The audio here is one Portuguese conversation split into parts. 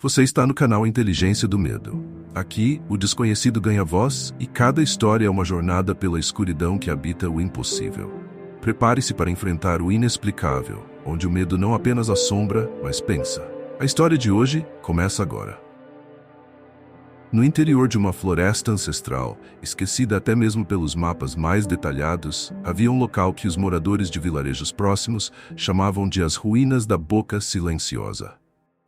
Você está no canal Inteligência do Medo. Aqui, o desconhecido ganha voz e cada história é uma jornada pela escuridão que habita o impossível. Prepare-se para enfrentar o inexplicável, onde o medo não apenas assombra, mas pensa. A história de hoje começa agora. No interior de uma floresta ancestral, esquecida até mesmo pelos mapas mais detalhados, havia um local que os moradores de vilarejos próximos chamavam de as Ruínas da Boca Silenciosa.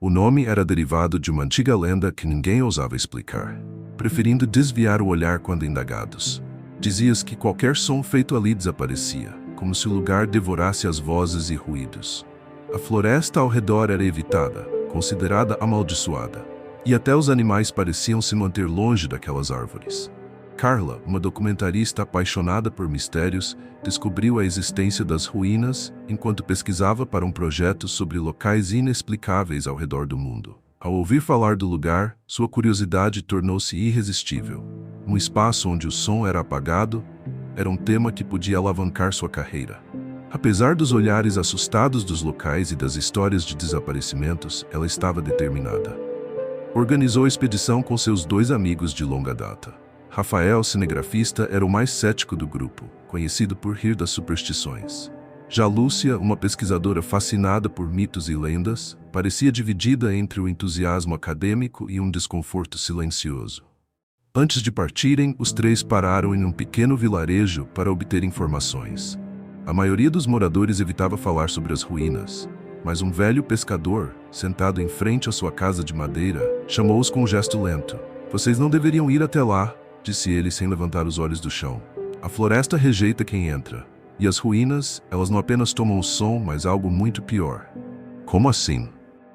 O nome era derivado de uma antiga lenda que ninguém ousava explicar, preferindo desviar o olhar quando indagados. Dizia-se que qualquer som feito ali desaparecia, como se o lugar devorasse as vozes e ruídos. A floresta ao redor era evitada, considerada amaldiçoada, e até os animais pareciam se manter longe daquelas árvores. Carla, uma documentarista apaixonada por mistérios, descobriu a existência das ruínas enquanto pesquisava para um projeto sobre locais inexplicáveis ao redor do mundo. Ao ouvir falar do lugar, sua curiosidade tornou-se irresistível. Um espaço onde o som era apagado era um tema que podia alavancar sua carreira. Apesar dos olhares assustados dos locais e das histórias de desaparecimentos, ela estava determinada. Organizou a expedição com seus dois amigos de longa data. Rafael, cinegrafista, era o mais cético do grupo, conhecido por rir das superstições. Já Lúcia, uma pesquisadora fascinada por mitos e lendas, parecia dividida entre o entusiasmo acadêmico e um desconforto silencioso. Antes de partirem, os três pararam em um pequeno vilarejo para obter informações. A maioria dos moradores evitava falar sobre as ruínas, mas um velho pescador, sentado em frente à sua casa de madeira, chamou-os com um gesto lento. "Vocês não deveriam ir até lá", disse ele sem levantar os olhos do chão. "A floresta rejeita quem entra. E as ruínas, elas não apenas tomam o som, mas algo muito pior." "Como assim?"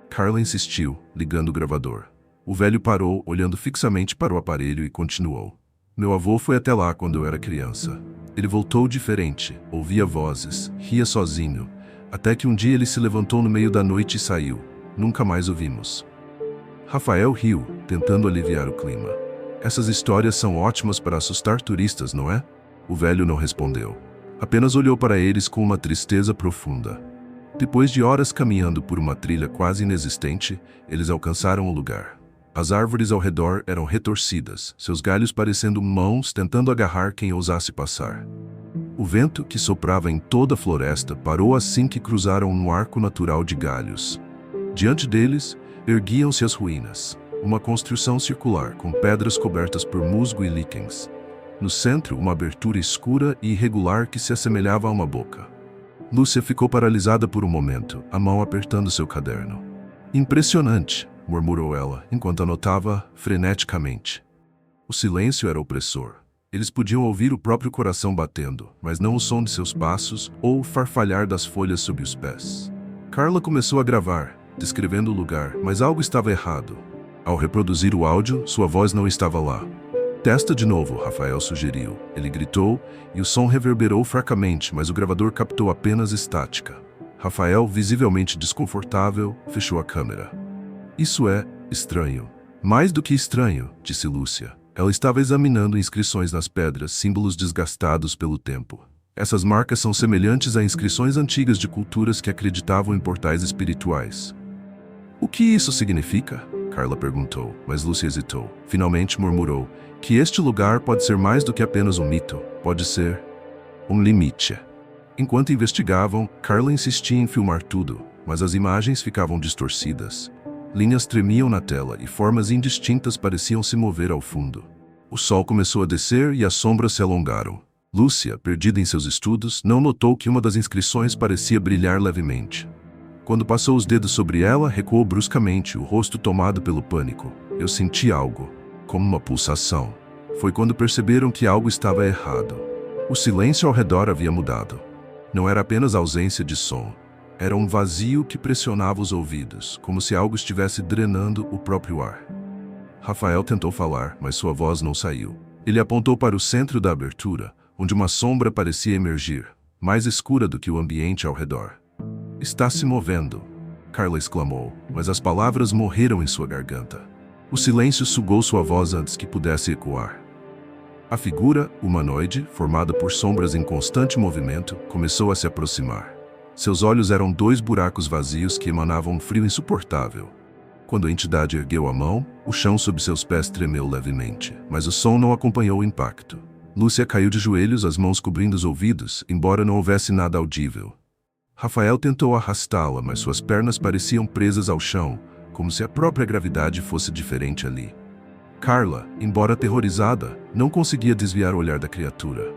Carla insistiu, ligando o gravador. O velho parou, olhando fixamente para o aparelho e continuou. "Meu avô foi até lá quando eu era criança. Ele voltou diferente, ouvia vozes, ria sozinho, até que um dia ele se levantou no meio da noite e saiu. Nunca mais o vimos." Rafael riu, tentando aliviar o clima. "Essas histórias são ótimas para assustar turistas, não é?" O velho não respondeu. Apenas olhou para eles com uma tristeza profunda. Depois de horas caminhando por uma trilha quase inexistente, eles alcançaram o lugar. As árvores ao redor eram retorcidas, seus galhos parecendo mãos tentando agarrar quem ousasse passar. O vento, que soprava em toda a floresta, parou assim que cruzaram um arco natural de galhos. Diante deles, erguiam-se as ruínas. Uma construção circular, com pedras cobertas por musgo e líquens. No centro, uma abertura escura e irregular que se assemelhava a uma boca. Lúcia ficou paralisada por um momento, a mão apertando seu caderno. "Impressionante", murmurou ela, enquanto anotava freneticamente. O silêncio era opressor. Eles podiam ouvir o próprio coração batendo, mas não o som de seus passos ou o farfalhar das folhas sob os pés. Carla começou a gravar, descrevendo o lugar, mas algo estava errado. Ao reproduzir o áudio, sua voz não estava lá. "Testa de novo", Rafael sugeriu. Ele gritou, e o som reverberou fracamente, mas o gravador captou apenas estática. Rafael, visivelmente desconfortável, fechou a câmera. "Isso é estranho." "Mais do que estranho", disse Lúcia. Ela estava examinando inscrições nas pedras, símbolos desgastados pelo tempo. "Essas marcas são semelhantes a inscrições antigas de culturas que acreditavam em portais espirituais." "O que isso significa?" Carla perguntou, mas Lúcia hesitou. Finalmente murmurou que este lugar pode ser mais do que apenas um mito. Pode ser um limite. Enquanto investigavam, Carla insistia em filmar tudo, mas as imagens ficavam distorcidas. Linhas tremiam na tela e formas indistintas pareciam se mover ao fundo. O sol começou a descer e as sombras se alongaram. Lúcia, perdida em seus estudos, não notou que uma das inscrições parecia brilhar levemente. Quando passou os dedos sobre ela, recuou bruscamente, o rosto tomado pelo pânico. "Eu senti algo, como uma pulsação." Foi quando perceberam que algo estava errado. O silêncio ao redor havia mudado. Não era apenas ausência de som. Era um vazio que pressionava os ouvidos, como se algo estivesse drenando o próprio ar. Rafael tentou falar, mas sua voz não saiu. Ele apontou para o centro da abertura, onde uma sombra parecia emergir, mais escura do que o ambiente ao redor. "Está se movendo", Carla exclamou, mas as palavras morreram em sua garganta. O silêncio sugou sua voz antes que pudesse ecoar. A figura, humanoide, formada por sombras em constante movimento, começou a se aproximar. Seus olhos eram dois buracos vazios que emanavam um frio insuportável. Quando a entidade ergueu a mão, o chão sob seus pés tremeu levemente, mas o som não acompanhou o impacto. Lúcia caiu de joelhos, as mãos cobrindo os ouvidos, embora não houvesse nada audível. Rafael tentou arrastá-la, mas suas pernas pareciam presas ao chão, como se a própria gravidade fosse diferente ali. Carla, embora aterrorizada, não conseguia desviar o olhar da criatura.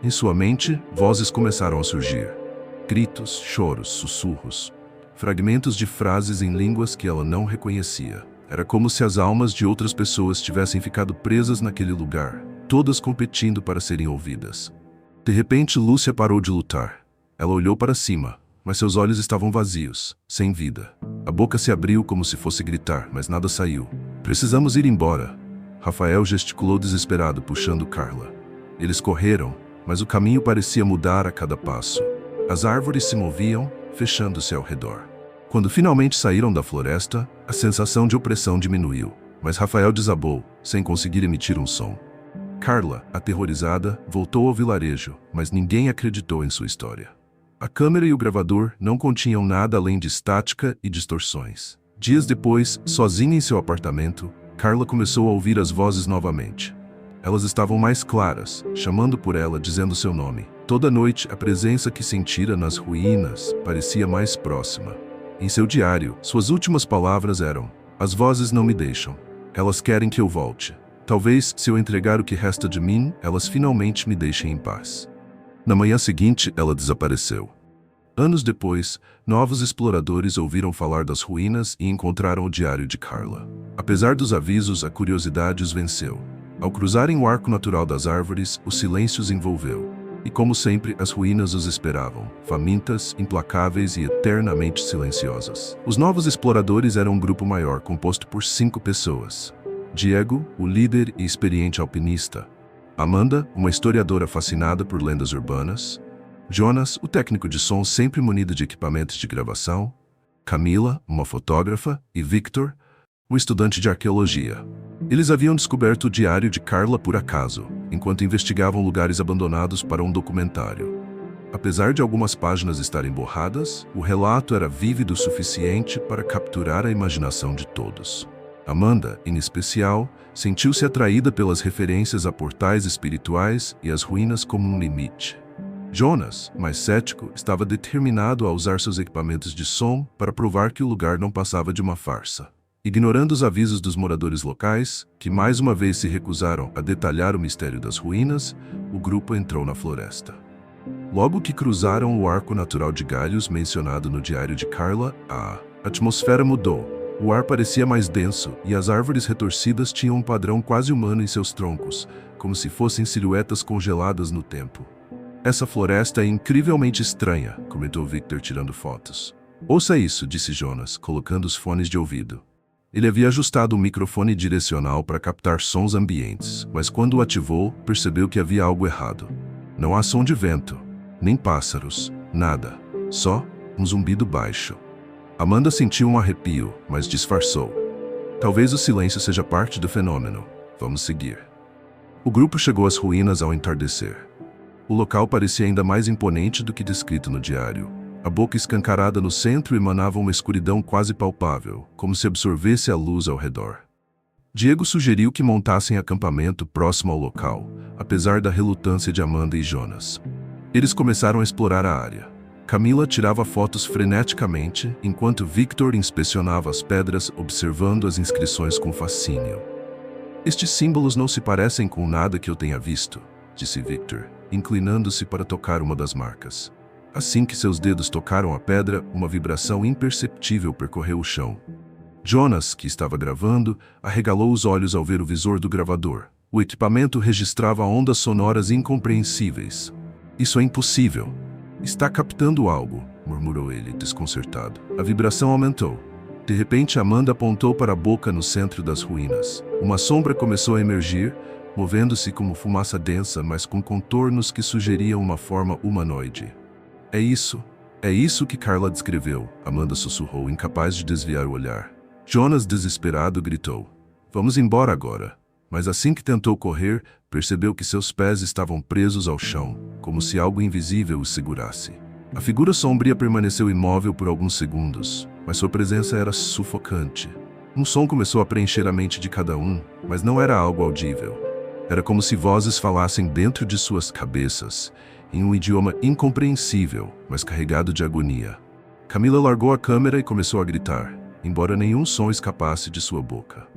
Em sua mente, vozes começaram a surgir. Gritos, choros, sussurros. Fragmentos de frases em línguas que ela não reconhecia. Era como se as almas de outras pessoas tivessem ficado presas naquele lugar, todas competindo para serem ouvidas. De repente, Lúcia parou de lutar. Ela olhou para cima, mas seus olhos estavam vazios, sem vida. A boca se abriu como se fosse gritar, mas nada saiu. Precisamos ir embora. Rafael gesticulou desesperado, puxando Carla. Eles correram, mas o caminho parecia mudar a cada passo. As árvores se moviam, fechando-se ao redor. Quando finalmente saíram da floresta, a sensação de opressão diminuiu, mas Rafael desabou, sem conseguir emitir um som. Carla, aterrorizada, voltou ao vilarejo, mas ninguém acreditou em sua história. A câmera e o gravador não continham nada além de estática e distorções. Dias depois, sozinha em seu apartamento, Carla começou a ouvir as vozes novamente. Elas estavam mais claras, chamando por ela, dizendo seu nome. Toda noite, a presença que sentira nas ruínas parecia mais próxima. Em seu diário, suas últimas palavras eram: "As vozes não me deixam. Elas querem que eu volte. Talvez, se eu entregar o que resta de mim, elas finalmente me deixem em paz." Na manhã seguinte, ela desapareceu. Anos depois, novos exploradores ouviram falar das ruínas e encontraram o diário de Carla. Apesar dos avisos, a curiosidade os venceu. Ao cruzarem o arco natural das árvores, o silêncio os envolveu. E como sempre, as ruínas os esperavam, famintas, implacáveis e eternamente silenciosas. Os novos exploradores eram um grupo maior, composto por 5 pessoas. Diego, o líder e experiente alpinista. Amanda, uma historiadora fascinada por lendas urbanas. Jonas, o técnico de som sempre munido de equipamentos de gravação. Camila, uma fotógrafa. E Victor, o estudante de arqueologia. Eles haviam descoberto o diário de Carla por acaso, enquanto investigavam lugares abandonados para um documentário. Apesar de algumas páginas estarem borradas, o relato era vívido o suficiente para capturar a imaginação de todos. Amanda, em especial, sentiu-se atraída pelas referências a portais espirituais e as ruínas como um limite. Jonas, mais cético, estava determinado a usar seus equipamentos de som para provar que o lugar não passava de uma farsa. Ignorando os avisos dos moradores locais, que mais uma vez se recusaram a detalhar o mistério das ruínas, o grupo entrou na floresta. Logo que cruzaram o arco natural de galhos mencionado no diário de Carla, a atmosfera mudou. O ar parecia mais denso e as árvores retorcidas tinham um padrão quase humano em seus troncos, como se fossem silhuetas congeladas no tempo. "Essa floresta é incrivelmente estranha", comentou Victor tirando fotos. "Ouça isso", disse Jonas, colocando os fones de ouvido. Ele havia ajustado o microfone direcional para captar sons ambientes, mas quando o ativou, percebeu que havia algo errado. Não há som de vento, nem pássaros, nada. Só um zumbido baixo. Amanda sentiu um arrepio, mas disfarçou. "Talvez o silêncio seja parte do fenômeno. Vamos seguir." O grupo chegou às ruínas ao entardecer. O local parecia ainda mais imponente do que descrito no diário. A boca escancarada no centro emanava uma escuridão quase palpável, como se absorvesse a luz ao redor. Diego sugeriu que montassem acampamento próximo ao local, apesar da relutância de Amanda e Jonas. Eles começaram a explorar a área. Camila tirava fotos freneticamente, enquanto Victor inspecionava as pedras, observando as inscrições com fascínio. "Estes símbolos não se parecem com nada que eu tenha visto", disse Victor, inclinando-se para tocar uma das marcas. Assim que seus dedos tocaram a pedra, uma vibração imperceptível percorreu o chão. Jonas, que estava gravando, arregalou os olhos ao ver o visor do gravador. O equipamento registrava ondas sonoras incompreensíveis. "Isso é impossível. Está captando algo", murmurou ele, desconcertado. A vibração aumentou. De repente, Amanda apontou para a boca no centro das ruínas. Uma sombra começou a emergir, movendo-se como fumaça densa, mas com contornos que sugeriam uma forma humanoide. É isso que Carla descreveu", Amanda sussurrou, incapaz de desviar o olhar. Jonas, desesperado, gritou: "Vamos embora agora." Mas assim que tentou correr, percebeu que seus pés estavam presos ao chão, como se algo invisível os segurasse. A figura sombria permaneceu imóvel por alguns segundos, mas sua presença era sufocante. Um som começou a preencher a mente de cada um, mas não era algo audível. Era como se vozes falassem dentro de suas cabeças, em um idioma incompreensível, mas carregado de agonia. Camila largou a câmera e começou a gritar, embora nenhum som escapasse de sua boca.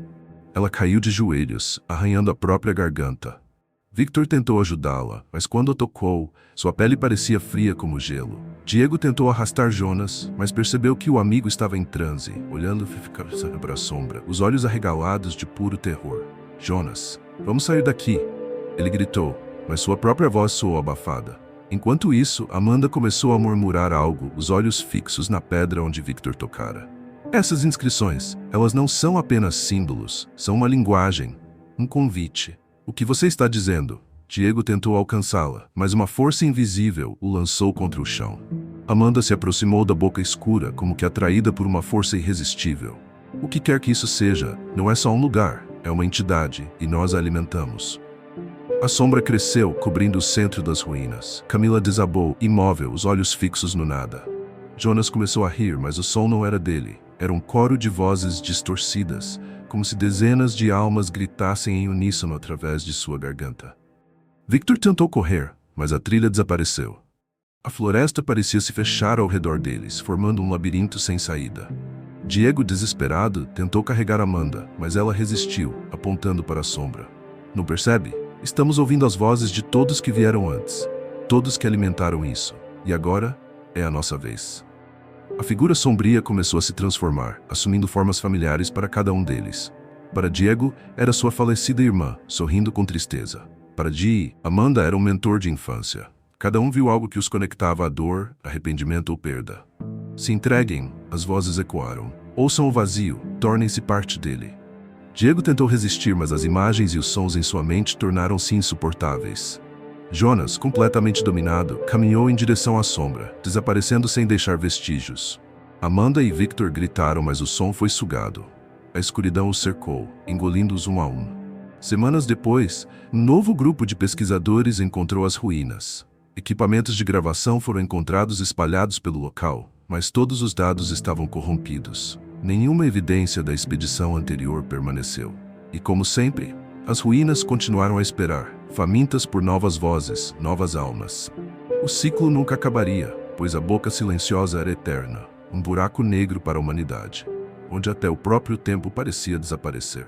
Ela caiu de joelhos, arranhando a própria garganta. Victor tentou ajudá-la, mas quando a tocou, sua pele parecia fria como gelo. Diego tentou arrastar Jonas, mas percebeu que o amigo estava em transe, olhando para a sombra, os olhos arregalados de puro terror. Jonas, vamos sair daqui, ele gritou, mas sua própria voz soou abafada. Enquanto isso, Amanda começou a murmurar algo, os olhos fixos na pedra onde Victor tocara. Essas inscrições, elas não são apenas símbolos, são uma linguagem, um convite. O que você está dizendo? Diego tentou alcançá-la, mas uma força invisível o lançou contra o chão. Amanda se aproximou da boca escura, como que atraída por uma força irresistível. O que quer que isso seja, não é só um lugar, é uma entidade, e nós a alimentamos. A sombra cresceu, cobrindo o centro das ruínas. Camila desabou, imóvel, os olhos fixos no nada. Jonas começou a rir, mas o som não era dele. Era um coro de vozes distorcidas, como se dezenas de almas gritassem em uníssono através de sua garganta. Victor tentou correr, mas a trilha desapareceu. A floresta parecia se fechar ao redor deles, formando um labirinto sem saída. Diego, desesperado, tentou carregar Amanda, mas ela resistiu, apontando para a sombra. Não percebe? Estamos ouvindo as vozes de todos que vieram antes, todos que alimentaram isso, e agora é a nossa vez. A figura sombria começou a se transformar, assumindo formas familiares para cada um deles. Para Diego, era sua falecida irmã, sorrindo com tristeza. Para Dee, Amanda era um mentor de infância. Cada um viu algo que os conectava à dor, arrependimento ou perda. Se entreguem, as vozes ecoaram. Ouçam o vazio, tornem-se parte dele. Diego tentou resistir, mas as imagens e os sons em sua mente tornaram-se insuportáveis. Jonas, completamente dominado, caminhou em direção à sombra, desaparecendo sem deixar vestígios. Amanda e Victor gritaram, mas o som foi sugado. A escuridão os cercou, engolindo-os um a um. Semanas depois, um novo grupo de pesquisadores encontrou as ruínas. Equipamentos de gravação foram encontrados espalhados pelo local, mas todos os dados estavam corrompidos. Nenhuma evidência da expedição anterior permaneceu. E como sempre, as ruínas continuaram a esperar, famintas por novas vozes, novas almas. O ciclo nunca acabaria, pois a boca silenciosa era eterna, um buraco negro para a humanidade, onde até o próprio tempo parecia desaparecer.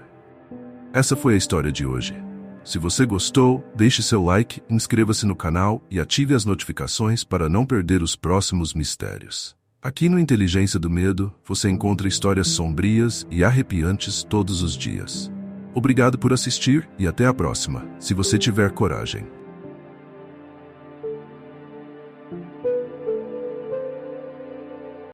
Essa foi a história de hoje. Se você gostou, deixe seu like, inscreva-se no canal e ative as notificações para não perder os próximos mistérios. Aqui no Inteligência do Medo, você encontra histórias sombrias e arrepiantes todos os dias. Obrigado por assistir e até a próxima, se você tiver coragem.